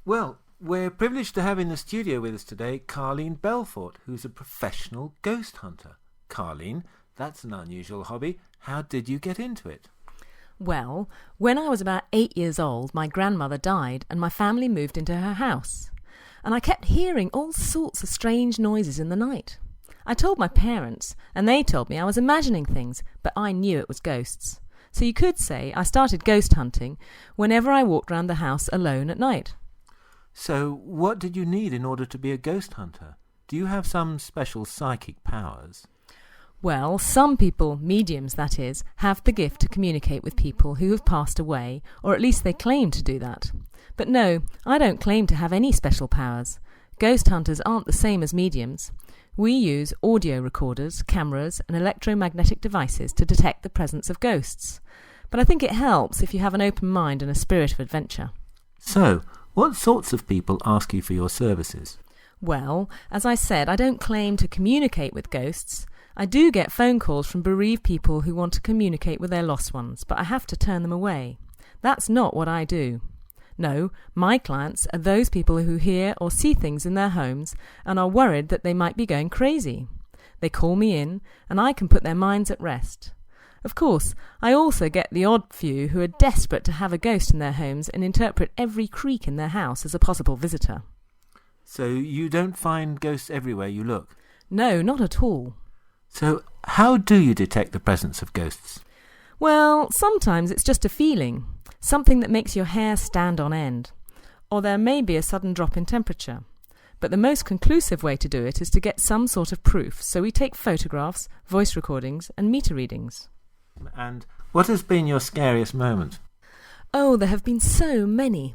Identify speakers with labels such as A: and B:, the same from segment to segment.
A: Well, we're privileged to have in the studio with us today Carleen Belfort, who's a professional ghost hunter. Carleen, that's an unusual hobby. How did you get into it?
B: Well, when I was about 8 years old, my grandmother died and my family moved into her house. And I kept hearing all sorts of strange noises in the night. I told my parents, and they told me I was imagining things, but I knew it was ghosts. So you could say I started ghost hunting whenever I walked round the house alone at night.
A: So what did you need in order to be a ghost hunter? Do you have some special psychic powers?
B: Well, some people, mediums that is, have the gift to communicate with people who have passed away, or at least they claim to do that. But no, I don't claim to have any special powers. Ghost hunters aren't the same as mediums. We use audio recorders, cameras, and electromagnetic devices to detect the presence of ghosts. But I think it helps if you have an open mind and a spirit of adventure.
A: So, what sorts of people ask you for your services?
B: Well, as I said, I don't claim to communicate with ghosts. I do get phone calls from bereaved people who want to communicate with their lost ones, but I have to turn them away. That's not what I do. No, my clients are those people who hear or see things in their homes and are worried that they might be going crazy. They call me in, and I can put their minds at rest. Of course, I also get the odd few who are desperate to have a ghost in their homes and interpret every creak in their house as a possible visitor.
A: So you don't find ghosts everywhere you look?
B: No, not at all.
A: So how do you detect the presence of ghosts?
B: Well, sometimes it's just a feeling, something that makes your hair stand on end. Or there may be a sudden drop in temperature. But the most conclusive way to do it is to get some sort of proof, so we take photographs, voice recordings, and meter readings.
A: And what has been your scariest moment?
B: Oh, there have been so many.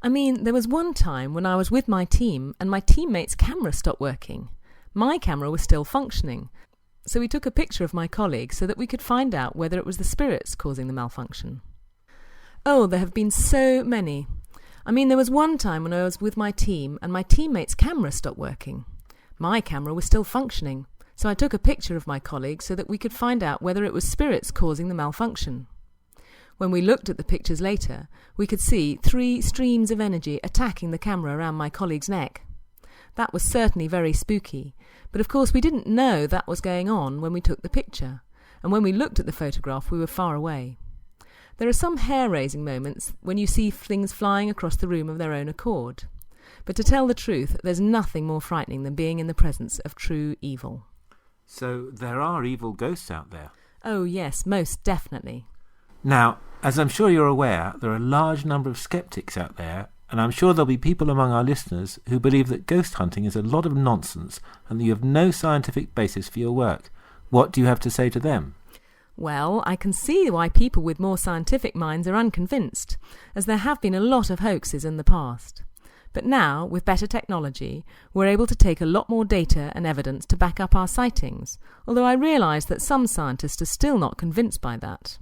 B: I mean, there was one time when I was with my team and my teammate's camera stopped working. My camera was still functioning, so we took a picture of my colleague so that we could find out whether it was the spirits causing the malfunction. Oh, there have been so many. I mean, there was one time when I was with my team and my teammate's camera stopped working. My camera was still functioning, so I took a picture of my colleague so that we could find out whether it was spirits causing the malfunction. When we looked at the pictures later, we could see 3 streams of energy attacking the camera around my colleague's neck. That was certainly very spooky, but of course we didn't know that was going on when we took the picture, and when we looked at the photograph we were far away. There are some hair-raising moments when you see things flying across the room of their own accord. But to tell the truth, there's nothing more frightening than being in the presence of true evil.
A: So there are evil ghosts out there?
B: Oh yes, most definitely.
A: Now, as I'm sure you're aware, there are a large number of skeptics out there, and I'm sure there'll be people among our listeners who believe that ghost hunting is a lot of nonsense and that you have no scientific basis for your work. What do you have to say to them?
B: Well, I can see why people with more scientific minds are unconvinced, as there have been a lot of hoaxes in the past. But now, with better technology, we're able to take a lot more data and evidence to back up our sightings, although I realise that some scientists are still not convinced by that.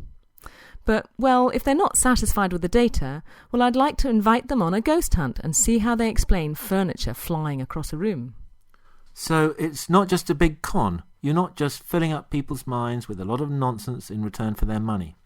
B: But, well, if they're not satisfied with the data, well, I'd like to invite them on a ghost hunt and see how they explain furniture flying across a room.
A: So it's not just a big con. You're not just filling up people's minds with a lot of nonsense in return for their money.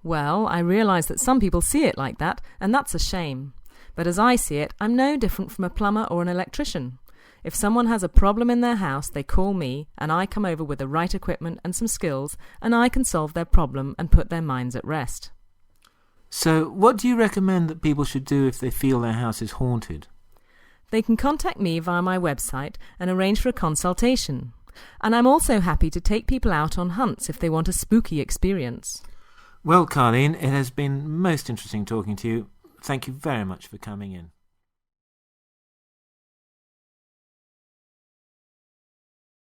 B: Well, I realise that some people see it like that, and that's a shame. But as I see it, I'm no different from a plumber or an electrician. If someone has a problem in their house, they call me, and I come over with the right equipment and some skills, and I can solve their problem and put their minds at rest.
A: So what do you recommend that people should do if they feel their house is haunted?
B: They can contact me via my website and arrange for a consultation. And I'm also happy to take people out on hunts if they want a spooky experience.
A: Well, Carleen, it has been most interesting talking to you. Thank you very much for coming in.